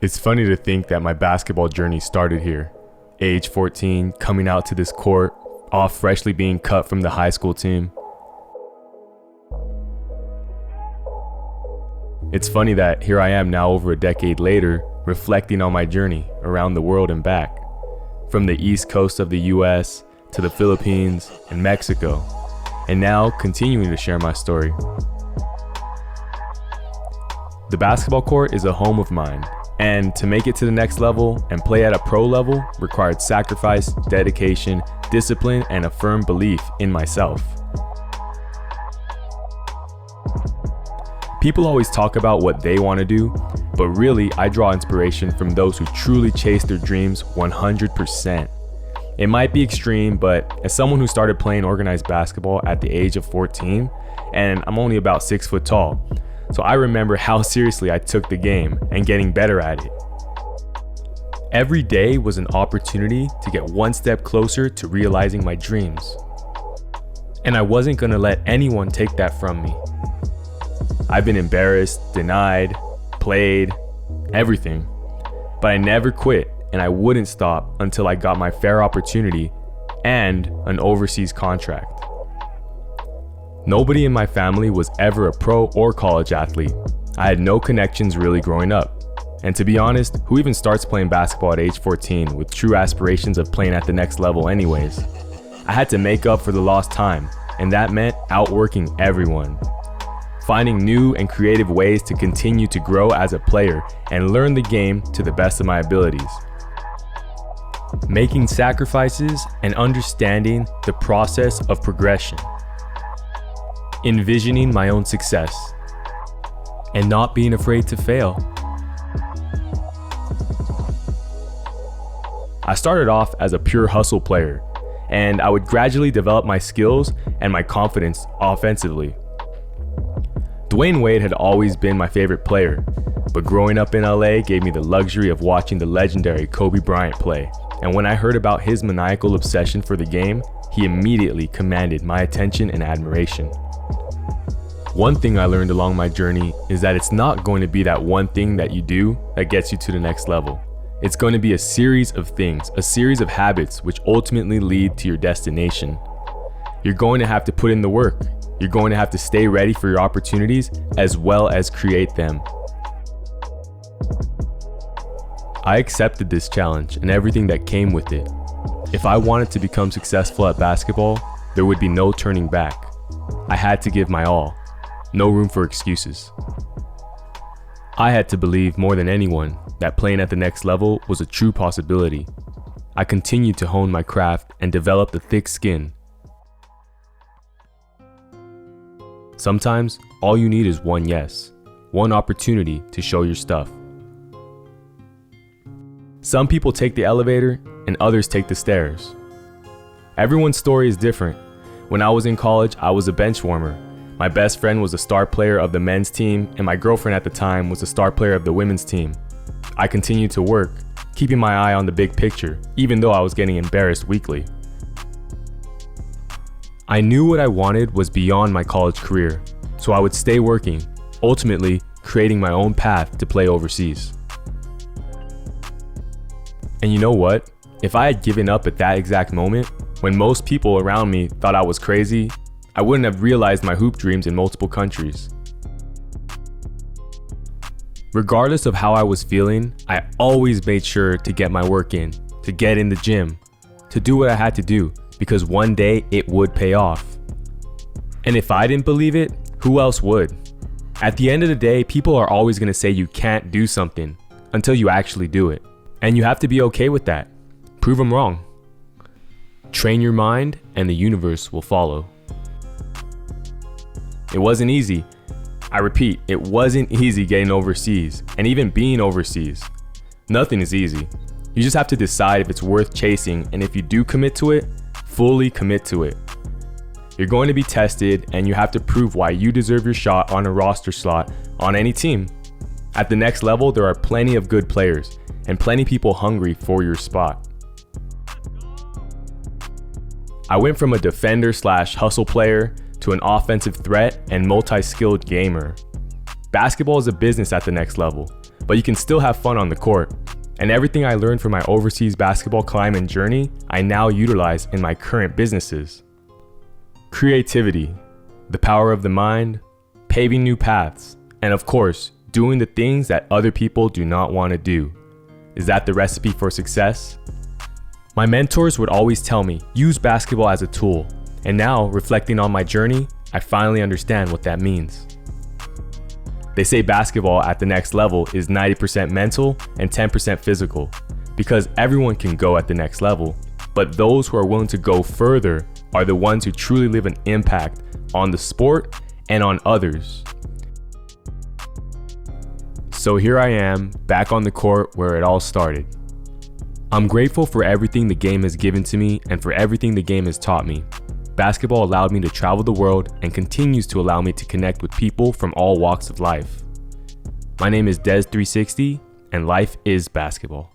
It's funny to think that my basketball journey started here. Age 14, coming out to this court, all freshly being cut from the high school team. It's funny that here I am now over a decade later, reflecting on my journey around the world and back. From the east coast of the US to the Philippines and Mexico, and now continuing to share my story. The basketball court is a home of mine, and to make it to the next level and play at a pro level required sacrifice, dedication, discipline, and a firm belief in myself. People always talk about what they want to do, but really I draw inspiration from those who truly chase their dreams 100%. It might be extreme, but as someone who started playing organized basketball at the age of 14, and I'm only about 6 foot tall, so I remember how seriously I took the game and getting better at it. Every day was an opportunity to get one step closer to realizing my dreams. And I wasn't gonna let anyone take that from me. I've been embarrassed, denied, played, everything. But I never quit, and I wouldn't stop until I got my fair opportunity and an overseas contract. Nobody in my family was ever a pro or college athlete. I had no connections really growing up. And to be honest, who even starts playing basketball at age 14 with true aspirations of playing at the next level anyways? I had to make up for the lost time, and that meant outworking everyone. Finding new and creative ways to continue to grow as a player and learn the game to the best of my abilities. Making sacrifices and understanding the process of progression. Envisioning my own success, and not being afraid to fail. I started off as a pure hustle player, and I would gradually develop my skills and my confidence offensively. Dwayne Wade had always been my favorite player, but growing up in LA gave me the luxury of watching the legendary Kobe Bryant play, and when I heard about his maniacal obsession for the game, he immediately commanded my attention and admiration. One thing I learned along my journey is that it's not going to be that one thing that you do that gets you to the next level. It's going to be a series of things, a series of habits which ultimately lead to your destination. You're going to have to put in the work. You're going to have to stay ready for your opportunities as well as create them. I accepted this challenge and everything that came with it. If I wanted to become successful at basketball, there would be no turning back. I had to give my all. No room for excuses. I had to believe more than anyone that playing at the next level was a true possibility. I continued to hone my craft and develop a thick skin. Sometimes, all you need is one yes, one opportunity to show your stuff. Some people take the elevator and others take the stairs. Everyone's story is different. When I was in college, I was a bench warmer. My best friend was a star player of the men's team, and my girlfriend at the time was a star player of the women's team. I continued to work, keeping my eye on the big picture, even though I was getting embarrassed weekly. I knew what I wanted was beyond my college career, so I would stay working, ultimately creating my own path to play overseas. And you know what? If I had given up at that exact moment, when most people around me thought I was crazy, I wouldn't have realized my hoop dreams in multiple countries. Regardless of how I was feeling, I always made sure to get my work in, to get in the gym, to do what I had to do, because one day it would pay off. And if I didn't believe it, who else would? At the end of the day, people are always going to say you can't do something until you actually do it. And you have to be okay with that. Prove them wrong. Train your mind and the universe will follow. It wasn't easy. I repeat, it wasn't easy getting overseas and even being overseas. Nothing is easy. You just have to decide if it's worth chasing, and if you do commit to it, fully commit to it. You're going to be tested, and you have to prove why you deserve your shot on a roster slot on any team. At the next level, there are plenty of good players and plenty people hungry for your spot. I went from a defender/hustle player to an offensive threat and multi-skilled gamer. Basketball is a business at the next level, but you can still have fun on the court. And everything I learned from my overseas basketball climb and journey, I now utilize in my current businesses. Creativity, the power of the mind, paving new paths, and of course, doing the things that other people do not want to do. Is that the recipe for success? My mentors would always tell me, use basketball as a tool. And now, reflecting on my journey, I finally understand what that means. They say basketball at the next level is 90% mental and 10% physical, because everyone can go at the next level, but those who are willing to go further are the ones who truly leave an impact on the sport and on others. So here I am, back on the court where it all started. I'm grateful for everything the game has given to me and for everything the game has taught me. Basketball allowed me to travel the world and continues to allow me to connect with people from all walks of life. My name is Des360, and life is basketball.